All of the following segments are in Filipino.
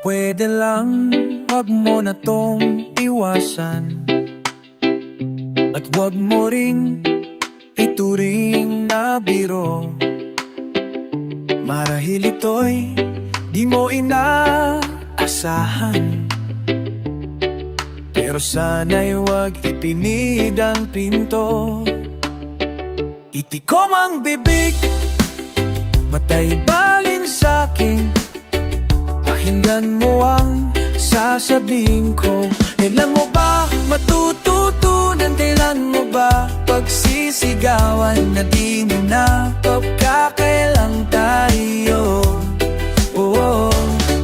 pwede lang, wag mo na tong iwasan. At wag mo ring ituring na biro. Marahil ito'y di mo inaasahan, pero sana'y wag itinid ang pinto. Itikom ang bibig, matay balin sa'kin. Pakinggan mo ang sasabihin ko. Kailan mo ba matututunan? Kailan mo ba pagsisigawan na di mo na pagkakailang tayo? Oo,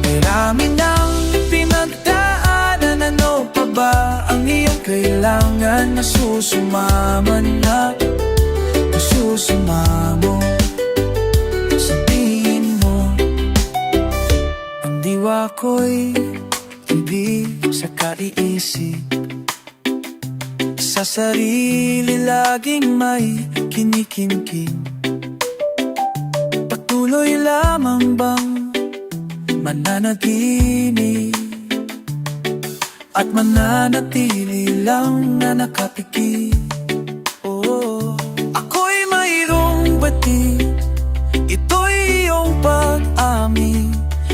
marami nang pinagdaanan. Ano pa ba ang iyong kailangan? Nasusumama na, nasusumamo. Sabihin mo, ang diwa ko'y hindi sa kaiisip. Sa sarili laging may kinikimkim. Patuloy lamang bang mananaginip at mananatili lang na nakapikit? Oh, ako'y mayroong batid, ito'y iyong pag-amin.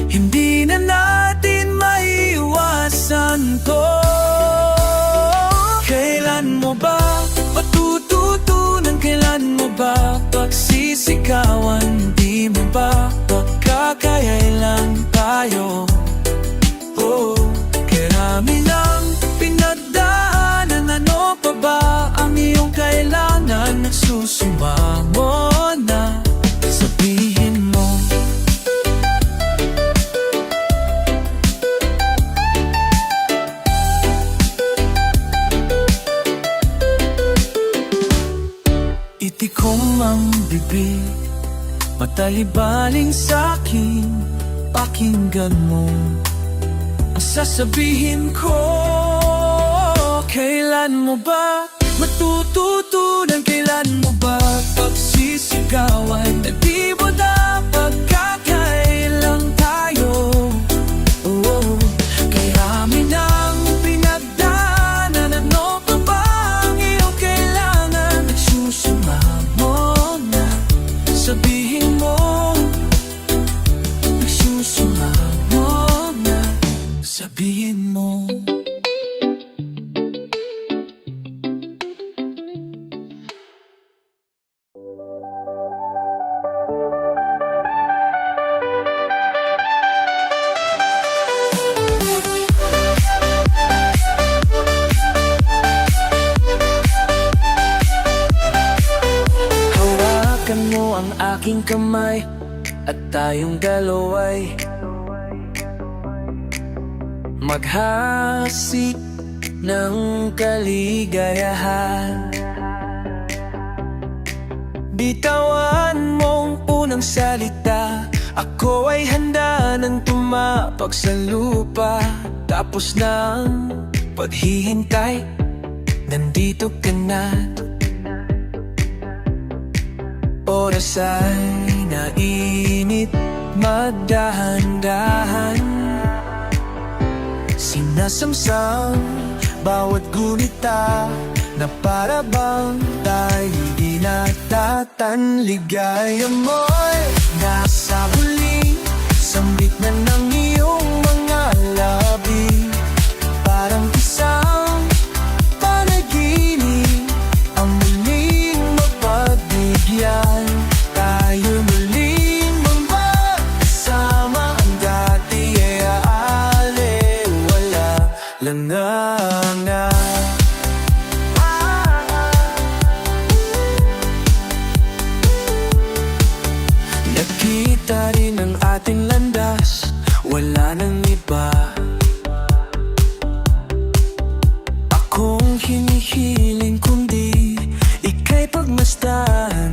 Hindi na natin maiiwasan to. Kailan mo ba matututunan? Kailan mo ba pagsisigawan? Di mo ba pagkakailan tayo? Oh, karami lang pinagdaanan. Ano pa ba ang iyong kailangan? Nagsusumamo na, sabihin mo. Itikom ang bibig, matalibaling sa'kin. Pakinggan mo ang sasabihin ko. Kailan mo ba matututunan? Kailan mo ba pagsisigawan? Na di mo na pagkakailang tayo. Oh, kaya minang pinagdaanan. Ano pa ba ang iyong kailangan? Nagsusumamo na, sabihin mo. Nagsusumamo na, sabihin mo. Hawakan mo ang aking kamay at tayong dalaway maghasik ng kaligayahan. Bitawan mong unang salita, ako ay handa nang tumapak sa lupa. Tapos ng paghihintay, nandito ka na. Oras ay nainit, magdahan-dahan. Sinasamsam bawat gunita na para bang tayo di natatan. Ligaya mo'y nasa huli, sambit na ng iyong mga labi. Parang isang panaginip ang muling mapagbigyan. Tayo muling magkasama, ang dati ay aaliwala lang na. Nakita rin ang ating landas, wala nang iba. Akong hinihiling kundi ika'y pagmasdan.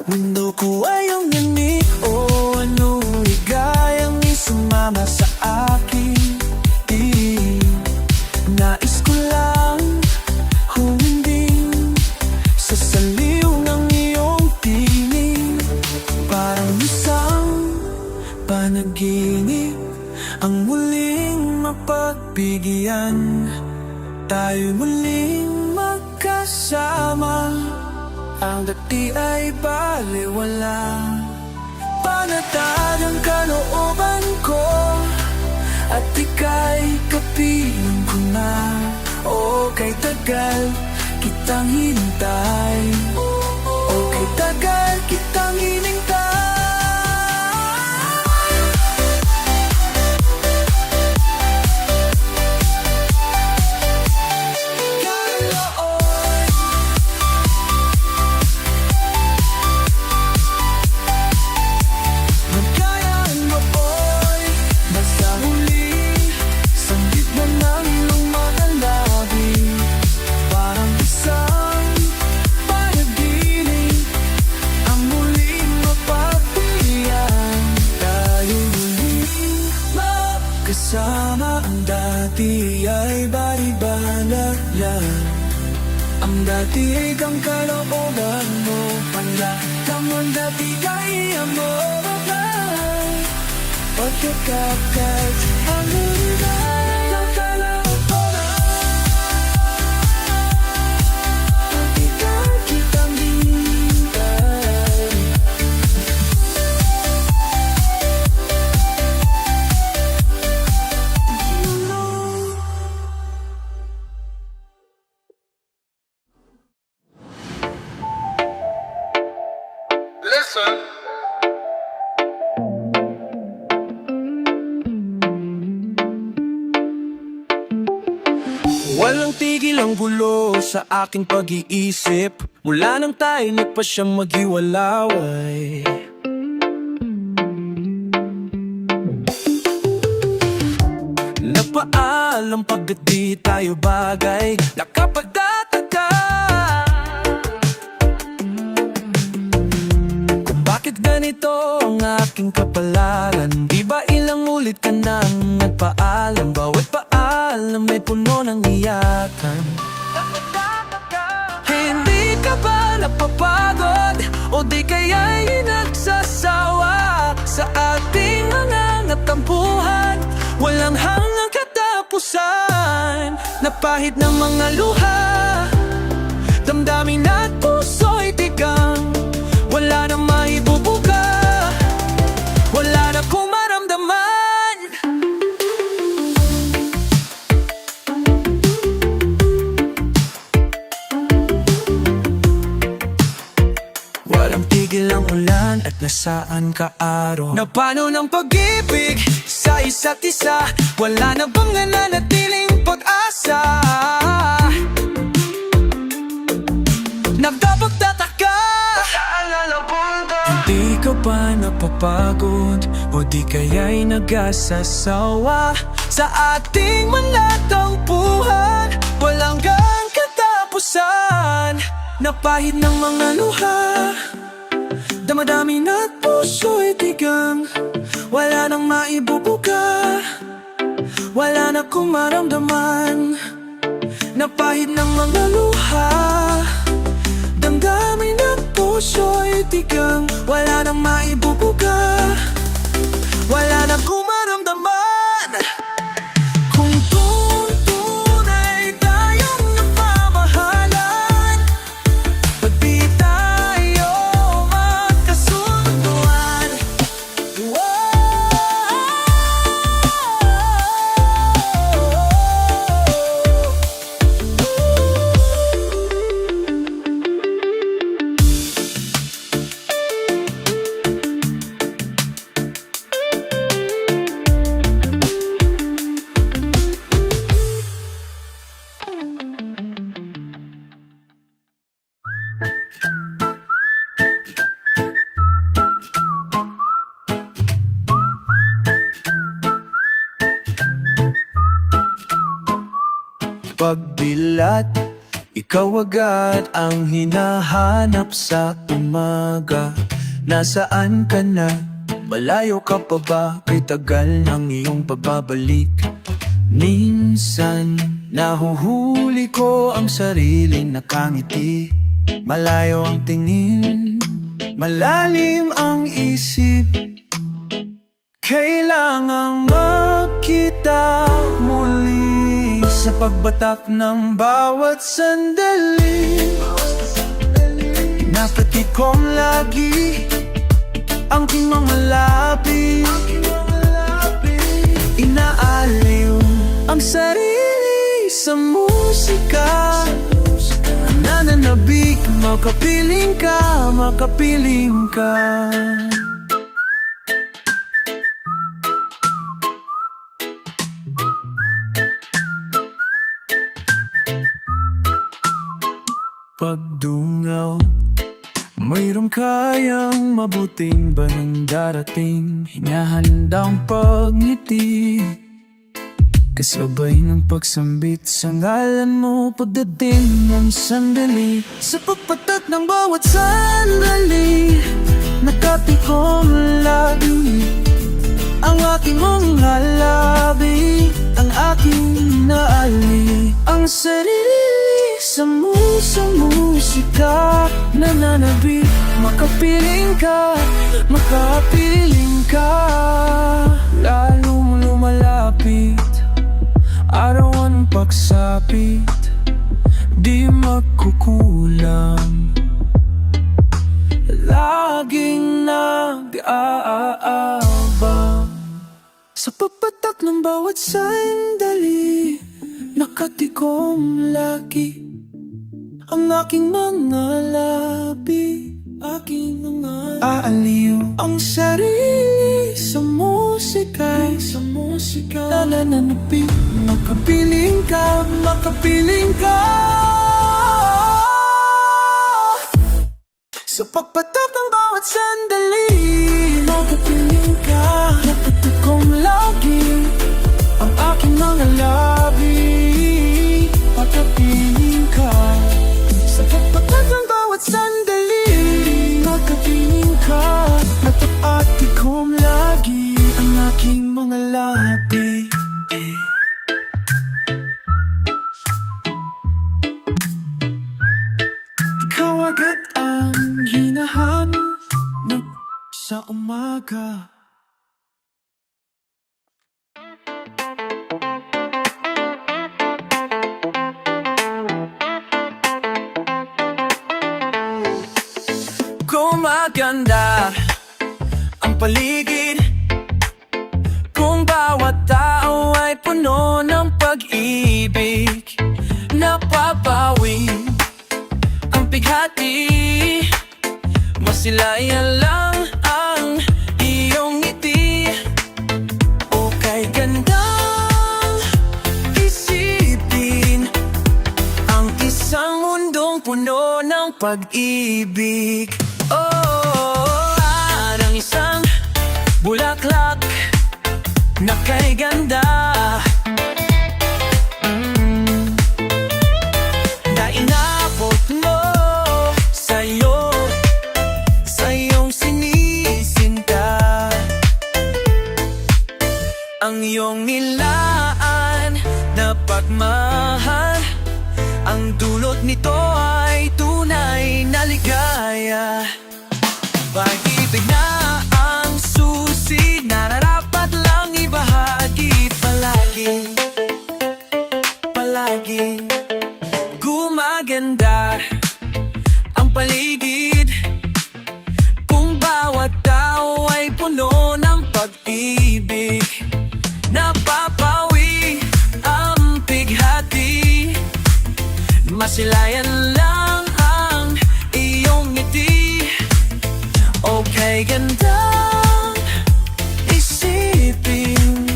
Mundo ko ay ang yanig, o anong ligayang isumama sa akin. Nais ko lang huminding sa saliw ng iyong tingin. Parang isang panaginip ang muling mapagbigyan. Tayo muling magkasama, ang dati ay baliwala. Panatag ang kalooban ko, at ika'y kapiling ko na. O kay tagal kitang hinintay, o kay tagal kitang hinintay. Kasama ang dati ay balibanag yan. Ang dati ay kang kalooban mo pala, ang dati kaya mo ba? Pagkakakat ang unay ang kalooban, at ikaw kitang hintay. Listen. Walang tigil ang gulo sa aking pag-iisip, mula nang tayo nagpa siyang maghiwalaway. Nagpaalam pagkat di tayo bagay, nakapagtataka kung bakit ganito ang aking kapalaran. Di ba ilang ulit ka nang nagpaalam, bawat paalam may puno ng iyakan. Hindi ka ba napapagod, o di kaya'y nagsasawa sa ating mga natampuhan? Walang hanggang katapusan, napahid ng mga luha, damdamin at puso'y tigang. Wala nang maibubuga, wala na kong maramdaman. Walang tigil ang ulan at nasaan ka araw. Napano ng pag-ibig sa isa't isa, wala na bang nananatiling pag-asa? Nagpapagtataka, hindi ka ba napapagod, o di kaya'y nag-asasawa sa ating mga tampuhan? Walang gang katapusan, napahid ng mga luha, damadamin at puso'y tigang. Wala nang maibubuga, wala na kong maramdaman. Napahid ng mga luha, damdamin at puso'y tigang. Wala nang maibubuga, wala na kong maramdaman. Kung tunay tayong nagmamahalan, ba't di tayo magkasunduan? Pagbilat, ikaw agad ang hinahanap sa umaga. Nasaan ka na? Malayo ka pa ba? Kay tagal ng iyong pagbabalik. Minsan, nahuhuli ko ang sarili nakangiti. Malayo ang tingin, malalim ang isip. Kailangang kita muli sa pagbatak ng bawat sandali. Napatid kong lagi ang aking mga labi. Inaaliw ang sarili sa musika. Nananabik, makapiling ka, makapiling ka. Pagdungaw, mayroong kayang mabuting ba ng darating? Hinahandang pagngiti, kasabay ng pagsambit sa ngalan mo. Pagdating ng sandali, sa pagpatak ng bawat sandali, nakatikom lagi ang aking mga labi, ang aking naali, ang sarili sa musika. Nananabik, makapiling ka, makapiling ka. Lalong lumalapit, araw ang pagsapit, di magkukulang. Laging nag-aabang sa pagpatak ng bawat sandali, nakatikom lagi ang aking mga labi, aking mga aaliw ang sarili sa musika, sa musika. Nananapin, makapiling ka, makapiling ka. Sa pagpatak ng bawat sandali, makapiling ka. Napatikom lagi ang aking mga labi, makapiling ka. Sa pagpatak ng bawat sandali, makapiling ka. Napatikom lagi ang aking mga labi. Ikaw agad ang hinahanap sa umaga. Gumaganda ang paligid kung bawat tao ay puno ng pag-ibig. Napapawi ang pighati, masilayan lang ang iyong ngiti. O kay gandang isipin ang isang mundong puno ng pag-ibig. Parang isang bulaklak na kay ganda, na inabot mo sa'yo, sa iyong sinisinta. Ang iyong nilaan na pagmahal, ang dulot nito ay tunay na ligaya. Pag-ibig na ang susi, nararapat lang ibahagi palagi, palagi. Gumaganda ang paligid kung bawat tao ay puno ng pag-ibig. Napapawi ang pighati, masilayan lang ang iyong ngiti. Okay, gandang isipin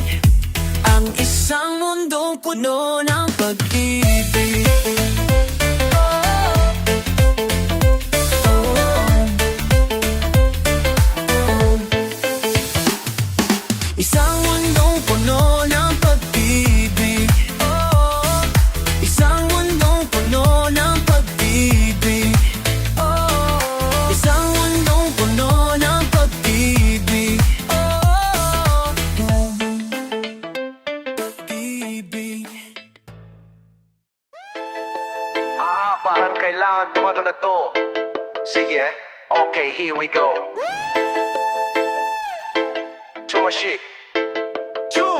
ang isang mundong puno ng pag-ibig. Isang mundong puno ng pag-ibig. Isang mundong puno ng pag-ibig. Isang mundong puno ng pag-ibig. Pag-ibig. Parang kailangan tumato na to. Sige, okay, here we go. Tumashik. Two.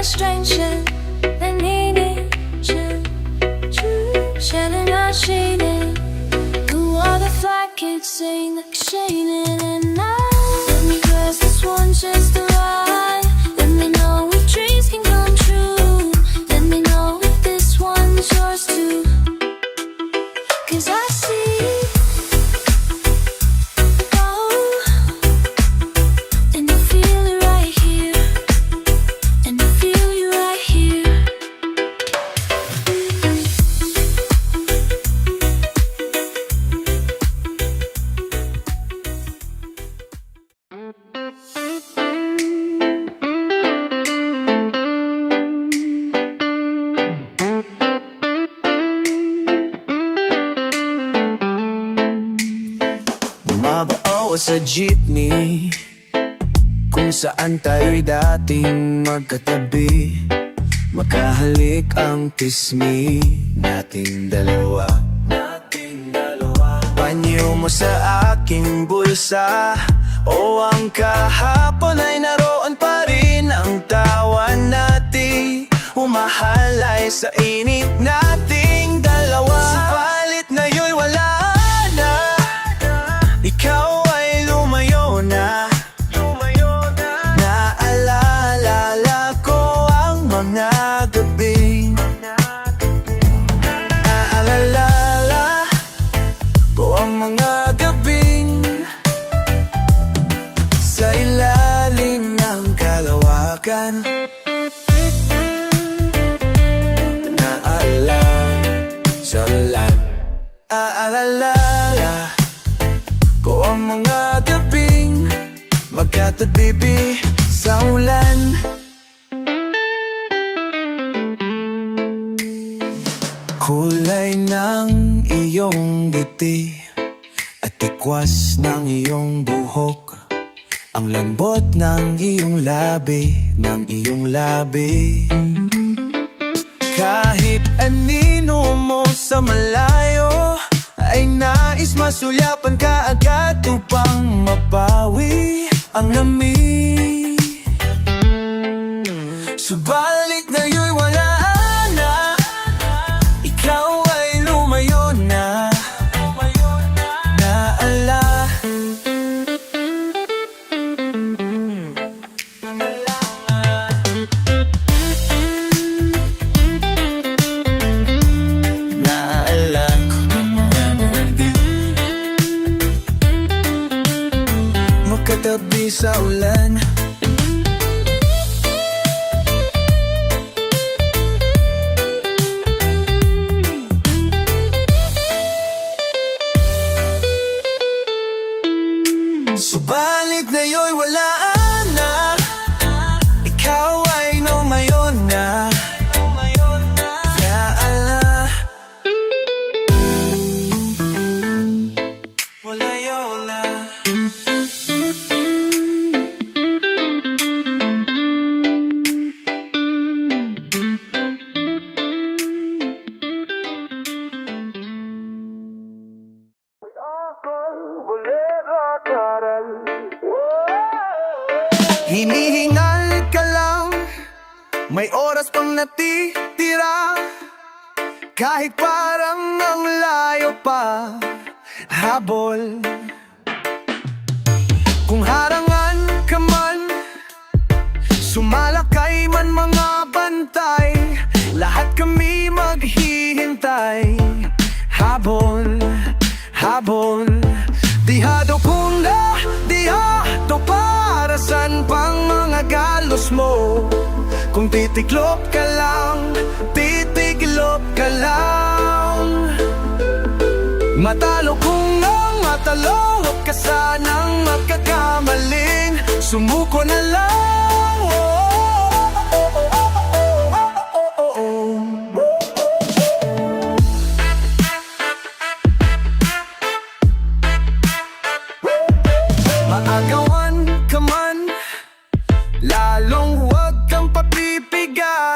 a stranger 난 이니 쟤는 아시네 Who are the fly kids saying like Shane and I Let me dress this one just right Let me know if dreams can come true Let me know if this one's yours too Cause I see oh and I feel it right here and I feel you right here Bumabao sa jeepney Kung saan tayo'y dating magkatabi Makahalik ang pismi nating dalawa Panyo mo sa aking bulsa O ang kahapon ay naroon pa rin Ang tawa natin Humahalay sa init nating dalawa Subalit ngayon'y wala na Ikaw ay lumayo na Naalala ko ang mga gabi Naalala ko ang mga gabing Sa ilalim ng kalawakan Aalala ko ang mga gabing magkatabi sa ulan Kulay ng iyong ngiti at tikwas ng iyong buhok Ang lambot ng iyong labi, Kahit anino mo sa malayo Ay nais masulyapan ka agad upang mapawi ang lamig Subalit ngayon'y wala na Ikaw ay lumayo na Magkatabi sa ulan Subalit ngayon'y wala na Ikaw ay lumayo na Walayo na Hinihingal ka lang May oras pang natitira Kahit parang ang layo pa Habol Kung harangan ka man Sumalakay man mga bantay Lahat kami maghihintay Habol Dihado kung dihado para saan pang mga galos mo Kung titiklop ka lang Matalo kung ang matalo Huwag ka sanang magkakamaling Sumuko na lang Maagawan ka man Lalong huwag kang papipiga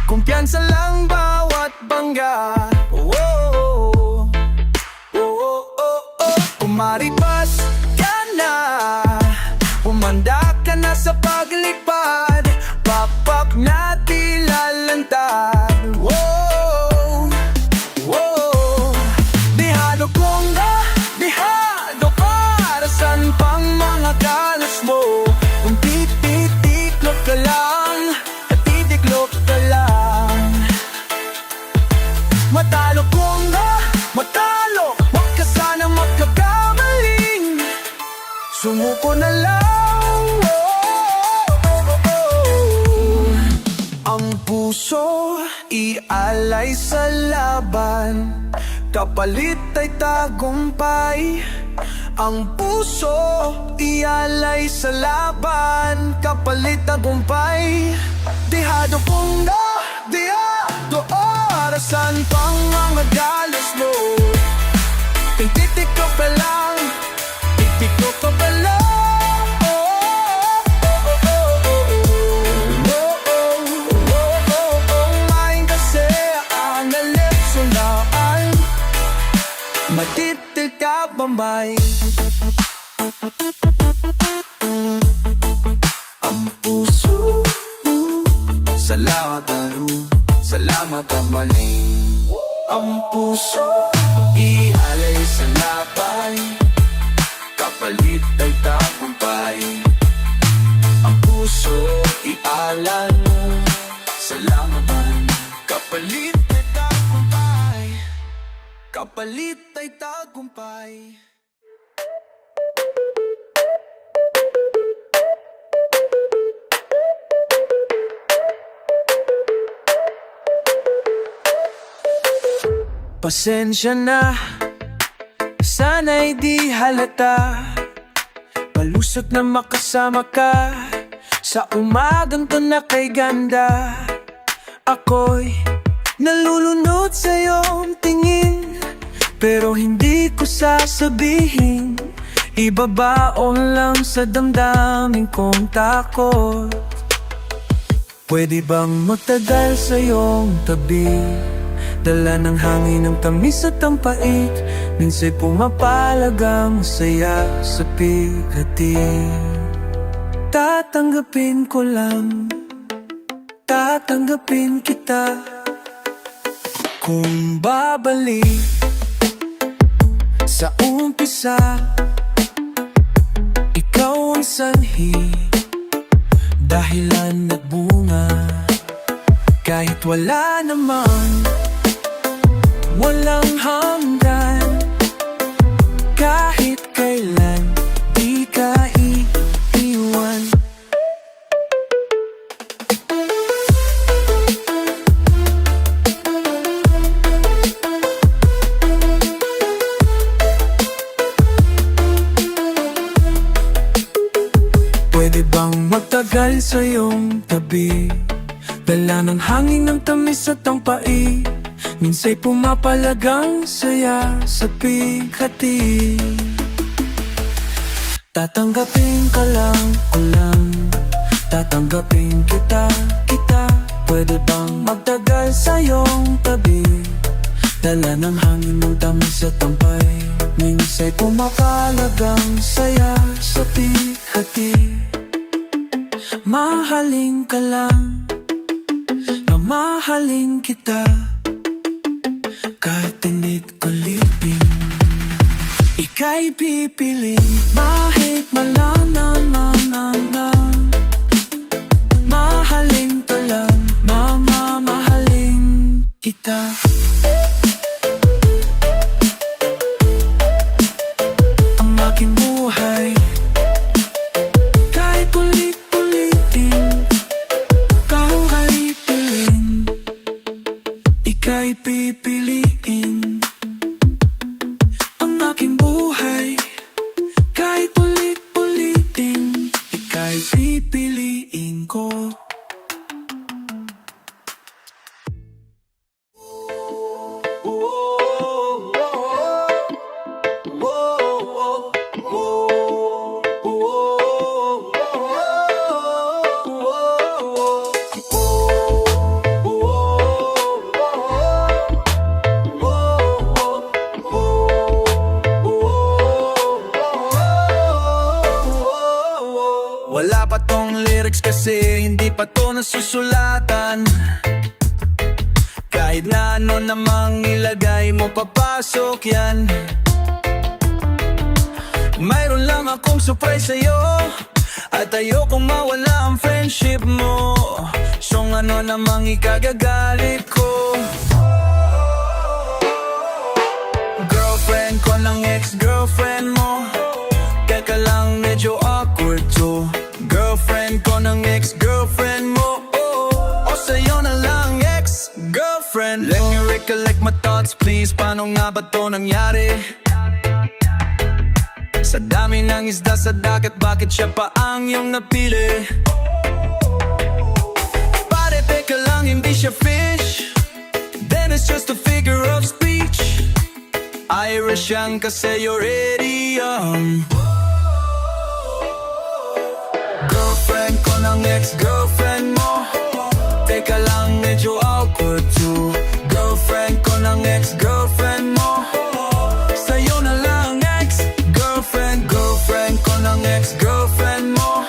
Kumpiyansa lang bawat bangga Umaripas ka na Umanda ka na sa paglipad Papak na ialay sa laban. Kapalit ay tagumpay. Ang puso, ialay sa laban. Kapalit tagumpay. Dihado kong na, dihado orasan pang mga dalos mo. Titik ko pa lang, titik ko pa lang. Main kasi ang nalepsulaan. Matitik ka bambay. Ang puso, salamat ang maling. Ang puso, ialay sa labay. Kapalit ay tagumpay. Ang puso, ialay mo sa laban. Kapalit ay tagumpay. Kapalit ay tagumpay. Pasensya na, sana'y di halata. Malusog na makasama ka sa umagang to na kay ganda. Ako'y nalulunod sa iyong tingin, pero hindi ko sasabihin. Ibabaon lang sa damdamin kong takot. Pwede bang magtagal sa iyong tabi? Dala ng hangin ng tamis at ang pait. Minsa'y pumapalag ang saya sa pighati. Tatanggapin ko lang, tatanggapin kita. Kung babalik sa umpisa, ikaw ang sanhi, dahilan at bunga. Kahit wala naman, walang hanggan. Kahit kailan, di ka iiwan. Pwede bang magtagal sa iyong tabi? Dala ng hangin ng tamis at ang pait. Minsa'y pumapalagang saya sa pighati. Tatanggapin ka lang, ko lang. Tatanggapin kita. Pwede bang magtagal sa iyong tabi? Dala ng hangin ng tamis at tampay. Minsa'y pumapalagang saya sa pighati. Mahalin ka lang, mamahalin kita. Kahit init kulipin, ika'y pipili. Kahit malanan, mahalin ka lang, mamamahalin kita. Ang aking buhay, kahit ulit-ulitin, kung ka'y pilin, ika'y pipiliin. Ang aking buhay, kahit ulit-ulitin, ika'y pipiliin ko. Wala pa tong lyrics kasi hindi pa to nasusulatan. Kahit na ano namang ilagay mo, papasok yan. Mayroon lang akong surprise sa'yo, at ayokong mawala ang friendship mo. So ano namang ikagagalit ko? Girlfriend ko ng ex-girlfriend mo, teka lang medyo awkward to. Girlfriend ko ng ex-girlfriend mo, o sa'yo na lang ex-girlfriend. my thoughts please, paano nga ba to nangyari? Sa dami ng isda sa dagat, bakit siya pa ang iyong napili? Pare, teka lang, hindi siya fish, then it's just a figure of speech. Irish yan kasi you're idiom. Girlfriend ko ng ex-girlfriend mo, teka lang, medyo awkward too. Girlfriend ko ng ex-girlfriend mo, sa'yo na lang ex-girlfriend. Girlfriend ko ng ex-girlfriend mo,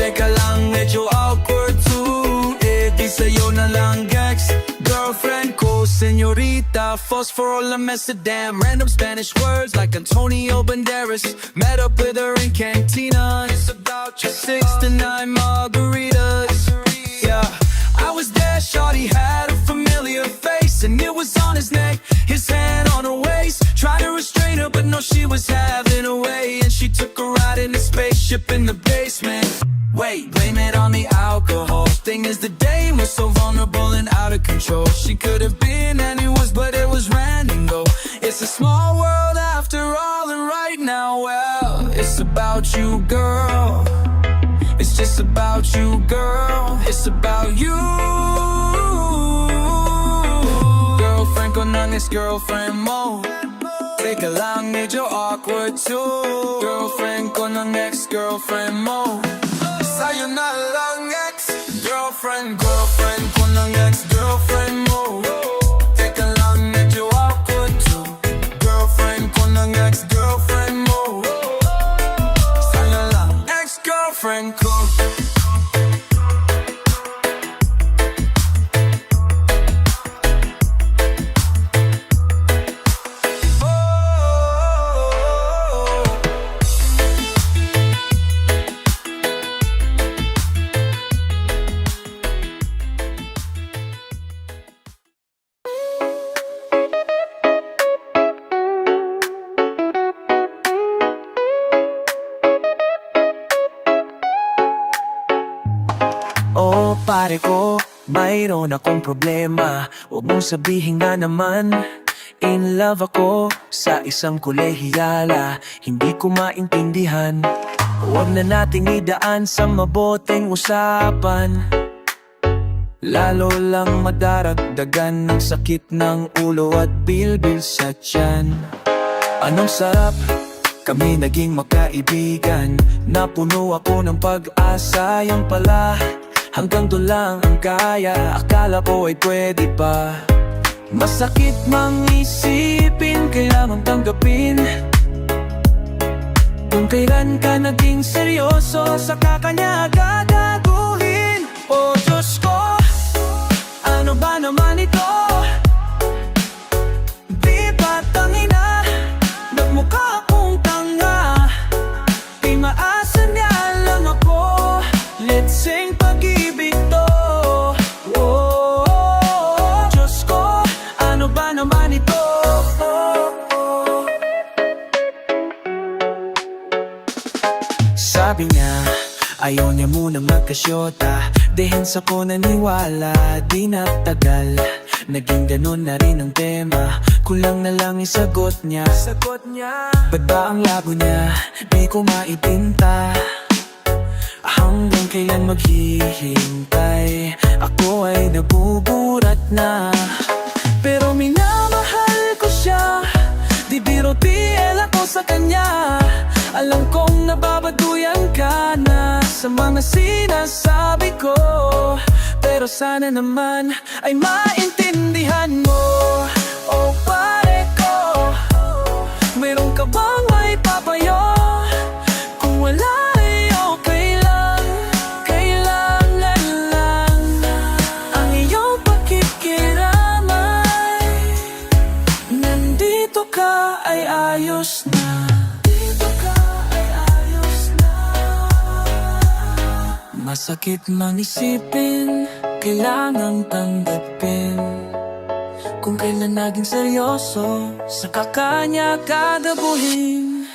teka lang, medyo awkward too. Di sa'yo na lang ex-girlfriend ko, señorita. Phosphorol Amsterdam, random Spanish words like Antonio Banderas. Met up with her in Cantina, it's about your 6 to 9 margaritas. Yeah, I was there, shawty had a familiar face, and it was on his neck, his hand on her waist. Tried to restrain her, but no, she was having her way, and she took a ride in the spaceship in the basement. Wait, blame it on the alcohol. Thing is, the dame was so vulnerable and out of control. She could have been anyone's, but it was random though. It's a small world after all, and right now, well, it's about you, girl. It's just about you, girl. It's about you. Girlfriend ko ng ex-girlfriend mo, teka lang, medyo awkward too. Girlfriend ko ng ex-girlfriend mo, sa'yo na lang ex-girlfriend. Girlfriend ko ng ex-girlfriend mo, teka lang, medyo awkward too. Girlfriend ko ng ex-girlfriend mo, sa'yo lang ex-girlfriend ko. Oh pare ko, mayroon akong problema. Huwag mong sabihin nga naman, in love ako sa isang kolehiyala. Hindi ko maintindihan, huwag na nating idaan sa maboteng usapan. Lalo lang madaragdagan ng sakit ng ulo at bilbil sa tiyan. Anong sarap, kami naging magkaibigan. Napuno ako ng pag-asa, yan pala hanggang doon lang ang kaya. Akala ko ay pwede pa. Masakit mang isipin, kailangan tanggapin. Kung kailan ka naging seryoso, saka kanya gagaguhin. Oh Diyos ko, ano ba naman ito? Di ba tangina, nagmukha akong tanga. Kay maasa niya lang ako, let's sing pag-ibig to. Oh, Diyos ko, ano ba naman ito? Sabi niya, ayaw niya munang magkasyota. Dehens ako naniwala, di nagtagal naging ganun na rin ang tema. Kulang na lang isagot niya. Ba't ba ang labo niya? Di ko maipinta. Hanggang kailan maghihintay? Ako ay nabuburat na. Pero minamahal ko siya, di biro TL ako sa kanya. Alam kong nababaduyan ka na sa mga sinasabi ko, pero sana naman ay maintindihan mo. Oh pare ko, meron ka bang may papayo? Kung wala ay okay lang, kailangan lang ang iyong pakikiramay. Nandito ka ay ayos na. Masakit mang isipin, kailangang tanggapin. Kung kailan naging seryoso, saka kanya gagabuhin.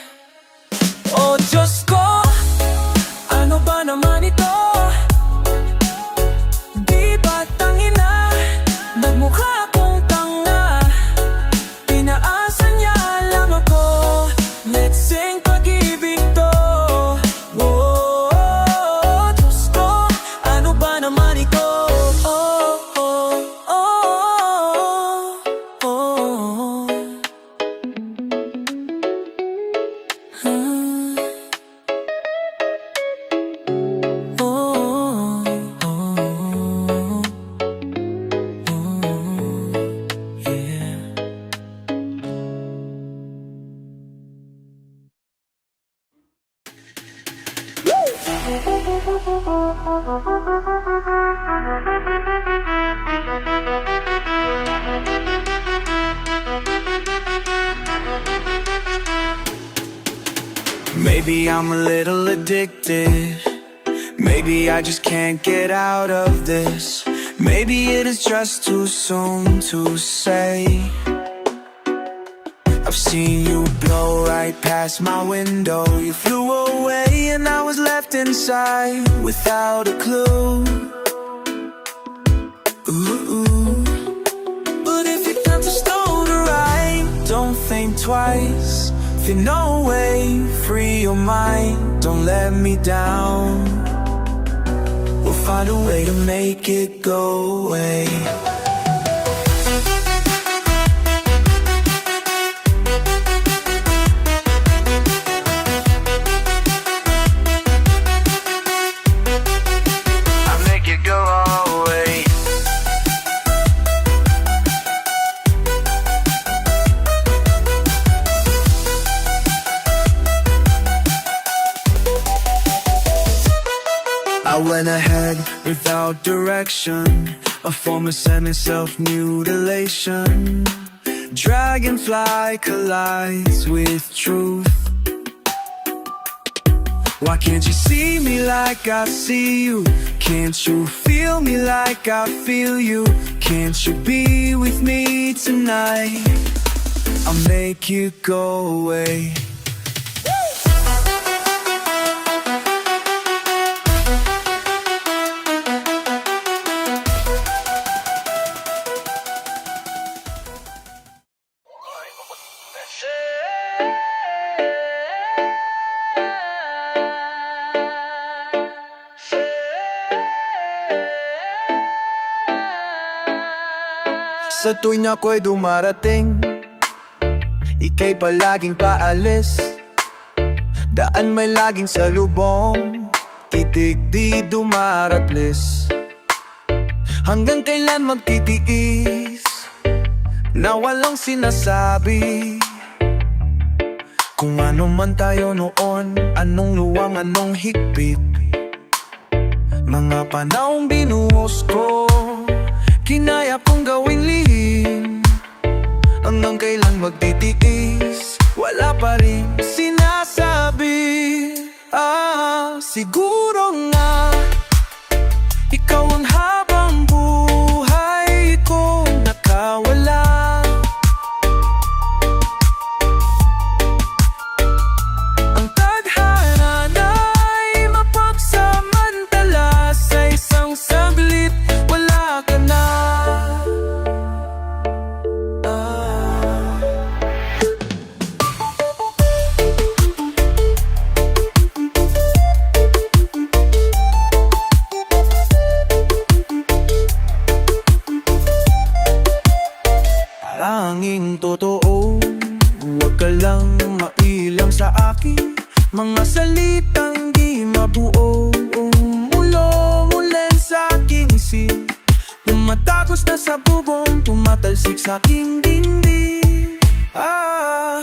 Oh Diyos ko, ano ba naman ito? Di ba tangina, nagmukha akong tanga. Maybe I'm a little addicted. Maybe I just can't get out of this. Maybe it is just too soon to say. I've seen you blow right past my window. You flew away and I was left inside without a clue. Ooh. But if you got the stone to ride, don't think twice. Feel no way, free your mind. Don't let me down. We'll find a way to make it go away. I'll make it go away. I went ahead without direction, a form of sudden self-mutilation. Dragonfly collides with truth. Why can't you see me like I see you? Can't you feel me like I feel you? Can't you be with me tonight? I'll make you go away. Sa tuwing ako'y dumarating, ika'y palaging paalis. Daan may laging salubong, titig di dumaratlis. Hanggang kailan magtitiis na walang sinasabi? Kung ano man tayo noon, anong luwang, anong higpit. Mga panahong binuhos ko, kinaya kong gawing lihim. Hanggang kailan magtitiis, wala pa rin sinasabi. Siguro nga ikaw ang habang buhay ko nakawala. Ang tadhana na'y mapagsamantala. Sa isang saglit, wala ka na. Tanging totoo, huwag ka lang mailang sa akin. Mga salitang di mabuo, umulo-mulen sa aking isip. Tumatakos na sa bubong, tumatalsik sa aking dingding.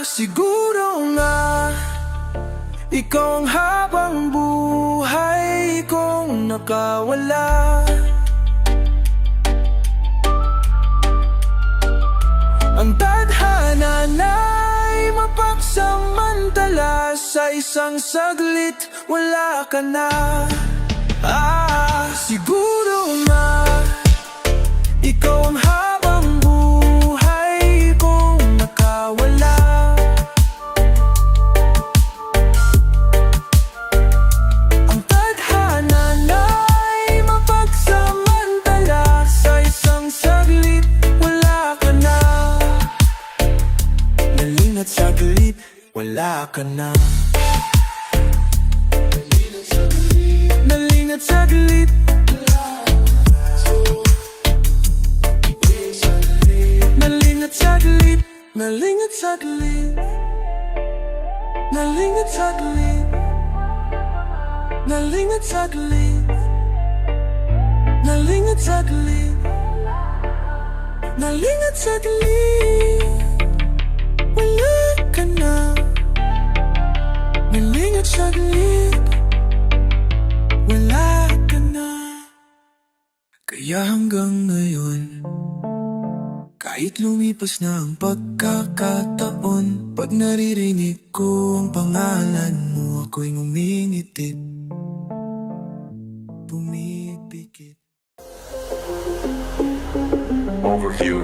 Siguro nga ikaw ang habang buhay kong nakawala. Ang tadhana na'y mapagsamantala. Sa isang saglit, wala ka na. Siguro nga ikaw ang habang buhay kong nakawala. Ang tadhana na'y mapagsamantala. Sa isang saglit, wala ka na. Naling at saglit, wala ka na. Naling at saglit, naling at saglit, naling at saglit, naling at saglit, naling at saglit, naling at saglit, naling at saglit, wala ka na. Naling at saglit, wala ka na. Kaya hanggang ngayon, kahit lumipas na ang pagkakataon, pag naririnig ko ang pangalan mo, ako'y ngumingiti, pumipikit. Overview.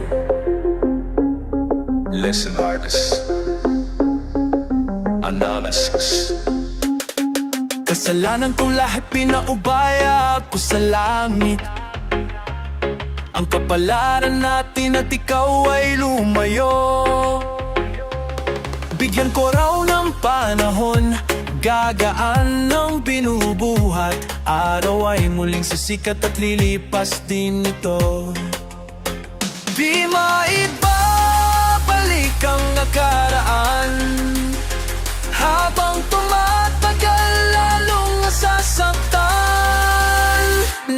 Listen, artists. Analysis. Kasalanan ko lahat, pinaubaya ko sa langit. Ang kapalaran natin at ikaw ay lumayo. Bigyan ko raw ng panahon, gagaan ng binubuhat. Araw ay muling sisikat at lilipas din ito. Di maibabalik ang nakaraan. Habang tumatagal, lalong nasasaktan.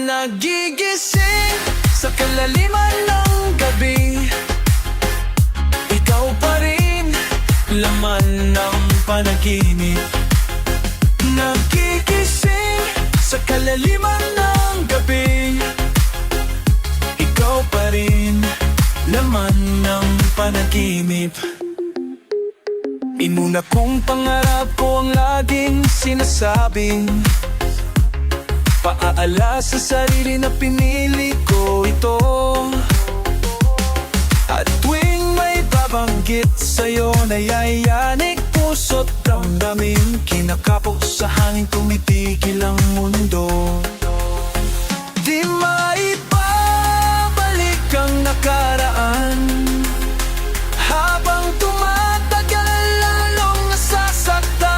Nagigising sa kalaliman ng gabi, ikaw pa rin, laman ng panaginip. Nagigising sa kalaliman ng gabi, ikaw pa rin, laman ng panaginip. Inuna kong pangarap ko ang laging sinasabing paaala sa sarili na pinili ko ito. At tuwing may babanggit sa'yo na yayanig puso't damdamin, kinakapos sa hangin tumitigil ang mundo. Di maibabalik ang nakaraan. Habang tumatagal, lalong nasasaktan.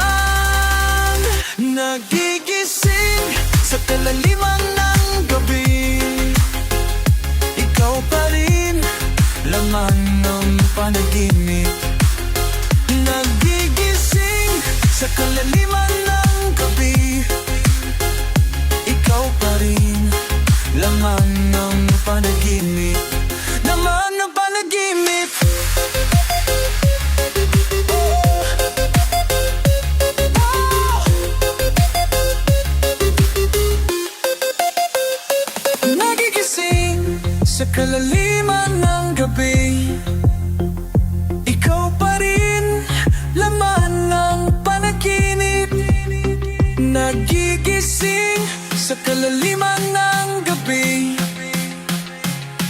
Nagigising sa kalaliman ng gabi, ikaw pa rin, laman ng panaginip. Nagigising sa kalaliman ng gabi, ikaw pa rin, laman ng panaginip. Laman ng panaginip. Nagigising sa kalaliman ng gabi, ikaw pa rin, laman ng panaginip. Nagigising sa kalaliman ng gabi,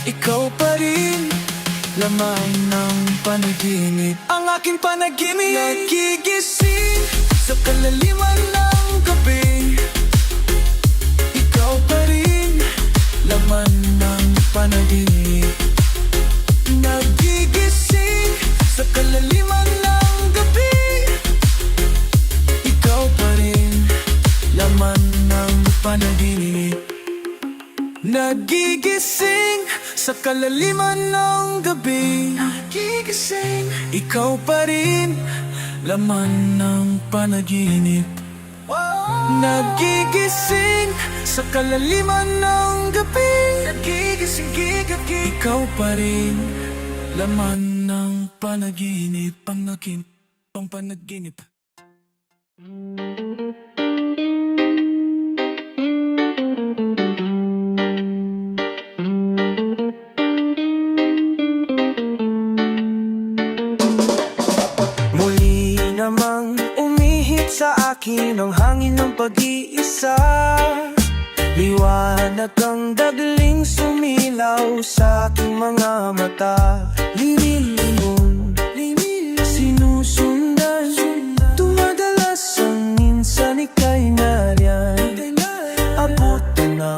ikaw pa rin, laman ng panaginip. Ang aking panaginip. Nagigising sa kalaliman ng gabi, ikaw pa rin, laman ng panaginip. Nagigising sa kalaliman ng gabi, ikaw pa rin, laman ng panaginip. Nagigising sa kalaliman ng gabi, nagigising, ikaw pa rin, laman ng panaginip. Nagigising sa kalaliman ng gabi, nagigising, ikaw pa rin, laman ng panaginip. Pang panaginip. Muli namang umihit sa akin ang hangin ng pag-iisa. Liwanag ang dagling sumilaw sa aking mga mata. Lililingon, sinusundan, tumadalas ang minsan ika'y nariyan. Abot na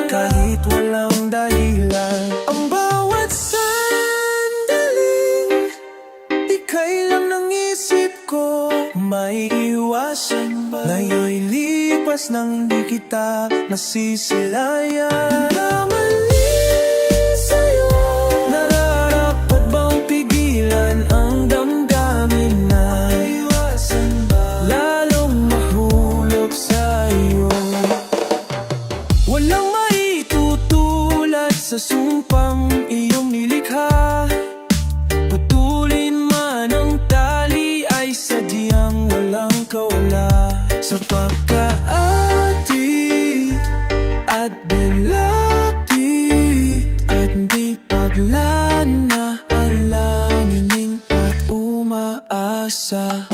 kahit walang dahilan. Ang bawat sandaling ika'y lang ng isip ko. May iwasan ba? Ngayon'y lipas nang di kita nasisilayan. Namali sa'yo, nararapat bang pigilan ang damdamin na iwasan ba? Lalong mahulog sa'yo. Walang maitutulad sa sumpang iyong nilikha. Putulin man ang tali ay sadyang walang kawala. Sa pagkaati at bilati at di paglana, alanginin at umaasa.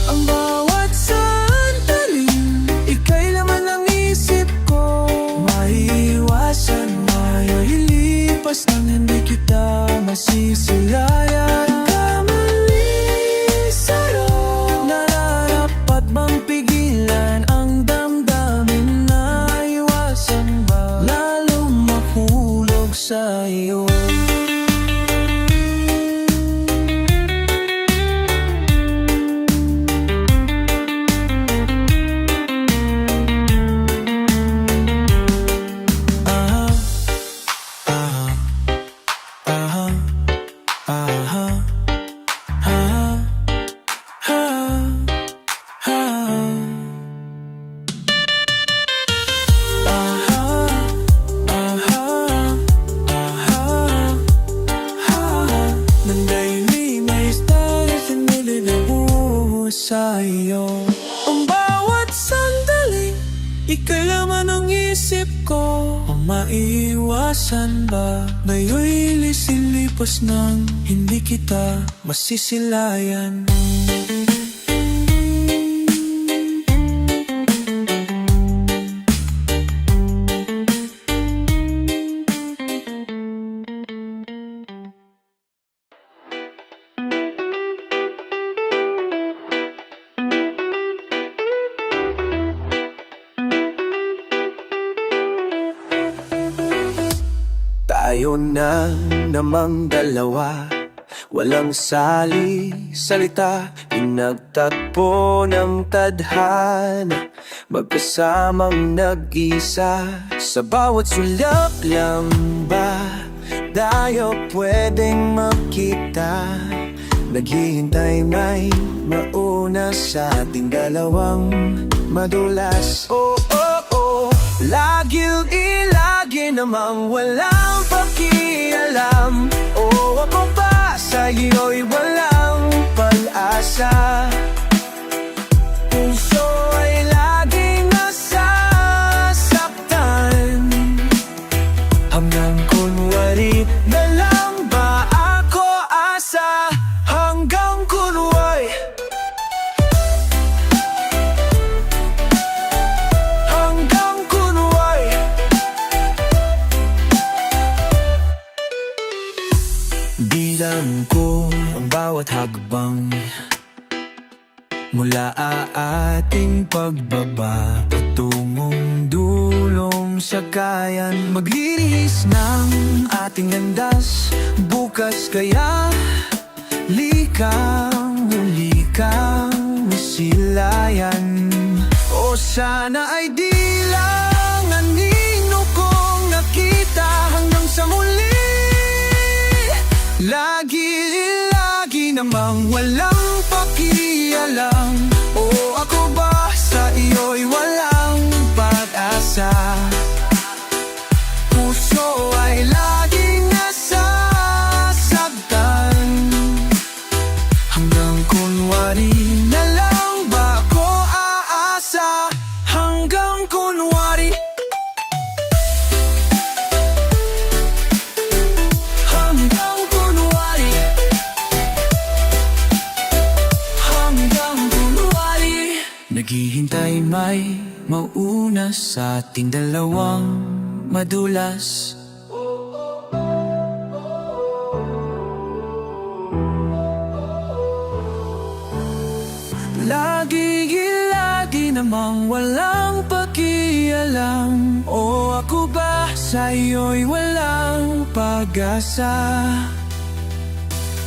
Ang bawat kita masisilayan. Kamali sa'yo, nararapat bang pigilan ang damdamin na iwasan ba? Lalong mahulog sa'yo. Sa'yo ang bawat sandali, ikaw laman ang isip ko. Ang maiiwasan ba? Ngayon'y lisilipas nang hindi kita masisilayan. Tayo na namang dalawa, walang salita, pinagtatpo ng tadhana, magkasamang nag-isa. Sa bawat sulok lang ba tayo pwedeng makita? Naghihintay may mauna sa ating dalawang madulas. Oh, oh, oh, lagi namang walang pakialam. Oh, ako ba sa'yo'y walang pag-asa? Puso ay laging nasasaktan, hanggang kunwari na lang ba ako asa? Hanggang kunwari, hanggang kunwari. Bilang ko ang bawat hagbang mula ating pagbaba patungong dulong sakayan. Maglirihis ng ating landas bukas, kaya likang masilayan. O sana ay di lang anino kong nakita hanggang sa muli. Lagi namang walang pakialam. O ako ba sa iyo'y walang pag-asa? Puso ay laging nasasaktan, hanggang kunwari na lang ba ako aasa? Hanggang kunwari, hanggang kunwari, hanggang kunwari. Naghihintay may mauna sa ating dalawang madulas. Lagi namang walang pakialam. O ako ba sa iyo'y walang pag-asa?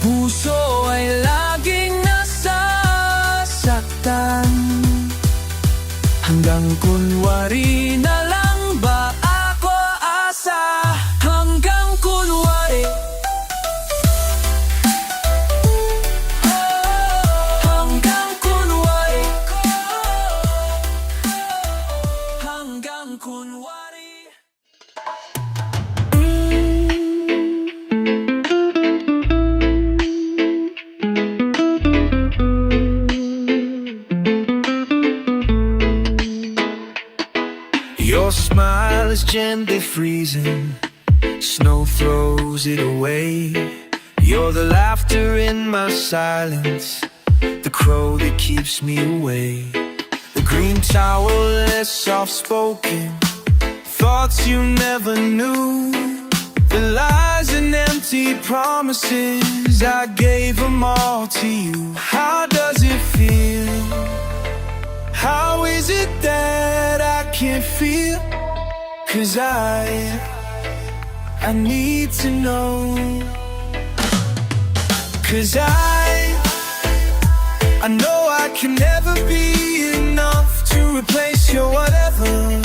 Puso ay laging nasasaktan, hanggang kunwari na lang ba ako asa? Hanggang kunwari, hanggang kunwari, hanggang kunwari. Your smile is gently freezing, snow throws it away. You're the laughter in my silence, the crow that keeps me away. The green towel is soft-spoken, thoughts you never knew, the lies and empty empty promises, I gave them all to you. How does it feel? How is it that I can't feel? 'Cause I need to know. 'Cause I know I can never be enough to replace your whatever.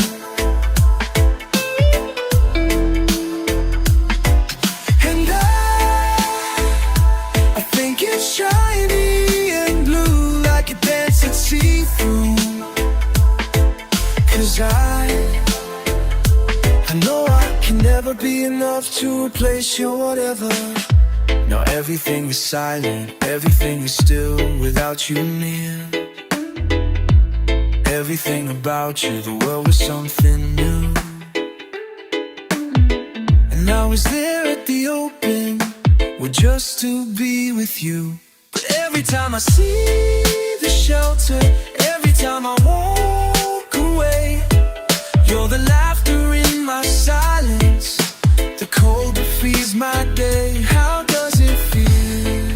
And I think it's shiny and blue like a dance at see-through. 'Cause I know I can never be enough to replace your whatever. Now everything is silent, everything is still without you near. Everything about you, the world was something new. And I was there at the open, well, just to be with you. But every time I see the shelter, every time I walk away, you're the laughter in my silence, the cold that frees my day. How does it feel?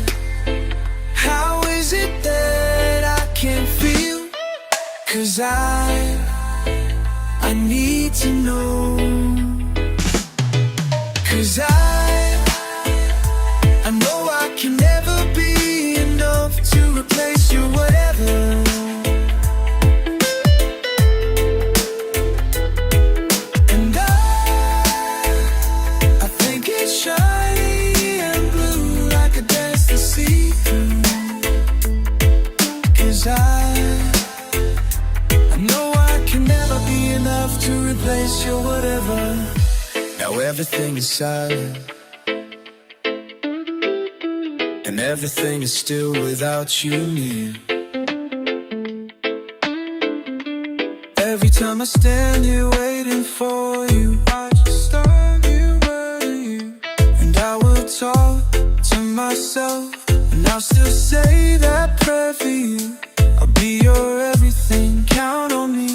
How is it that I can't feel? 'Cause I need to know. 'Cause I know I can never be enough to replace your whatever. And I think it's shiny and blue like a dance to see through. 'Cause I know I can never be enough to replace your whatever. Now everything is silent, and everything is still without you near. Every time I stand here waiting for you, I just stand here waiting you. And I will talk to myself, and I'll still say that prayer for you. I'll be your everything, count on me.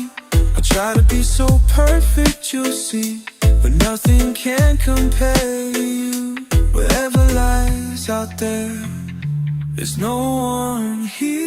I'll try to be so perfect, you'll see, but nothing can compare to you. Whatever lies out there, there's no one here.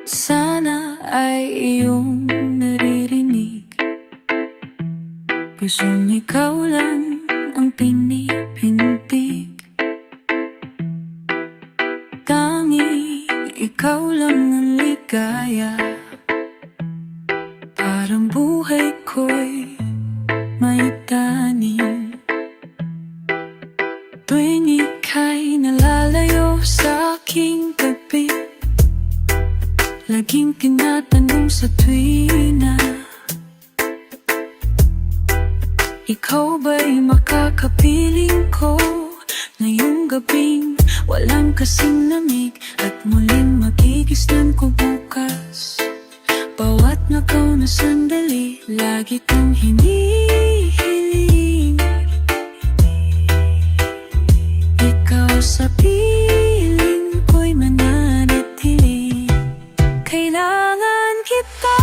Sana ay iyong naririnig. Gustong ikaw lang ang pinipintig. Tanging ikaw lang ang ligaya. Parang buhay ko'y may tanim. Tuwing ika'y nalalayo sa aking tabi, laging tinatanong sa tuwina, ikaw ba'y makakapiling ko ngayong gabing walang kasing lamig, at muling magigisnan ko bukas. Bawat nakaw na sandali, lagi kong hinihiling. Ikaw sa piling ko'y mananatili. Kailangan kita,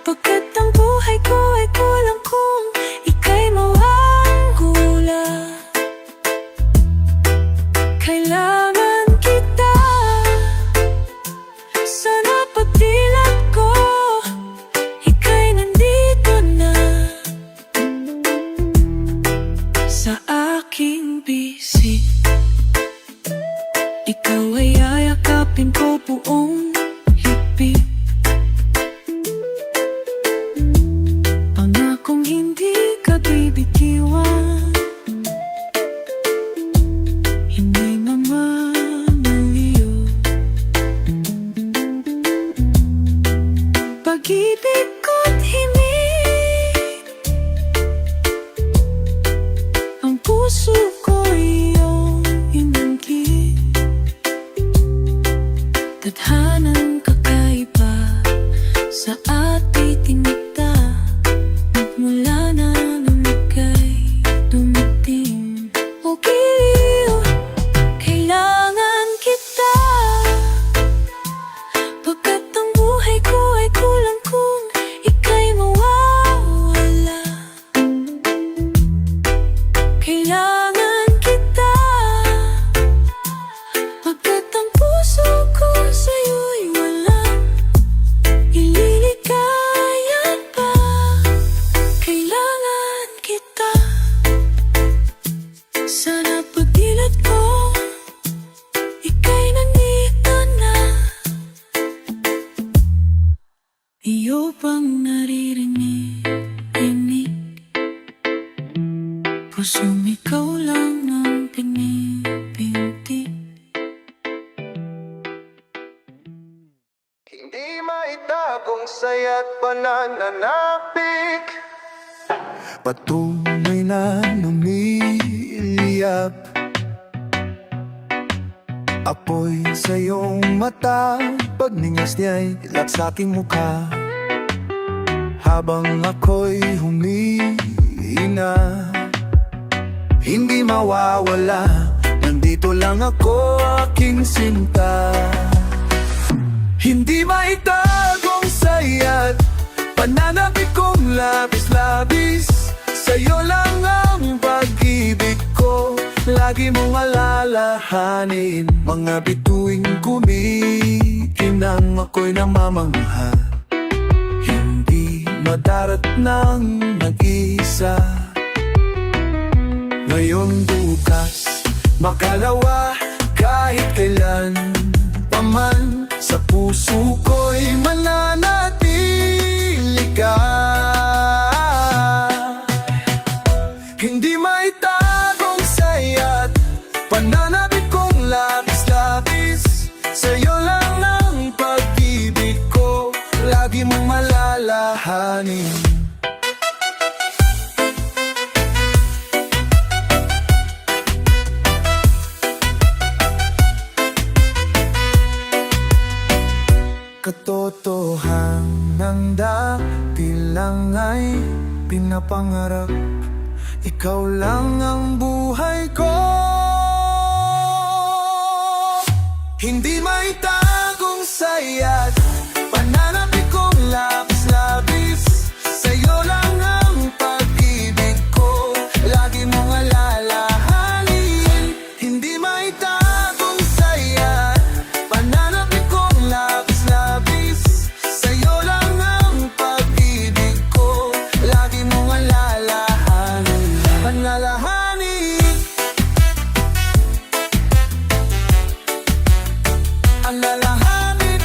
pagkat ang buhay ko ay kulang kung ika'y mawawala. Kailangan kita, sana pagdilat ko, ika'y nandito na sa aking bisig. Ikaw ay ayakapin ko buong higpit. Pangakong hindi ka bibitiwan, hindi mamanaliw. Pag-ibig ko't himig, ang puso ko iyong inanggit. saya't pananapik. Patunay na lumiliyap, apoy sa iyong mata, pagningas niya'y ilat sa aking mukha. Habang ako'y humihina, hindi mawawala, nandito lang ako, aking sinta. Hindi maitagong saya't pananapik kong labis-labis. Sa'yo lang ang pag-ibig ko, lagi mong alalahanin. Mga bituing kumikinang, ako'y namamangha. Hindi madarat ng mag-isa. Ngayon bukas, makalawa, kahit kailan paman, sa puso ko'y mananatili ka. Hindi maitagong saya't pananapik kong labis-labis. Sa'yo lang ang pag-ibig ko, lagi mong malalahanin. Katotohanan dati lang ay pinapangarap, ikaw lang ang buhay ko. Hindi maitagong saya't pananapik kong labis-labis. Sa'yo lang ang pag-ibig ko, lagi mong alalahanin. Hindi maitagong saya't pananapik kong labis-labis. Sa'yo lang ang pag-ibig ko, lagi mong alalahanin. Alalahanin, alalahanin.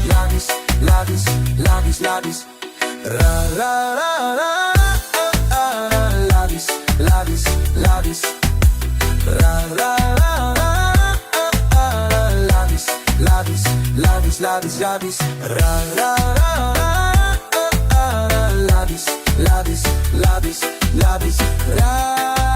Labis, labis, labis, labis. Ra, ra, ra, ra, labis, labis, labis. Ra, ra, ra, ra, labis, labis, labis, labis, labis. Ra, ra, ra, ra, labis, labis, labis, labis. Ra.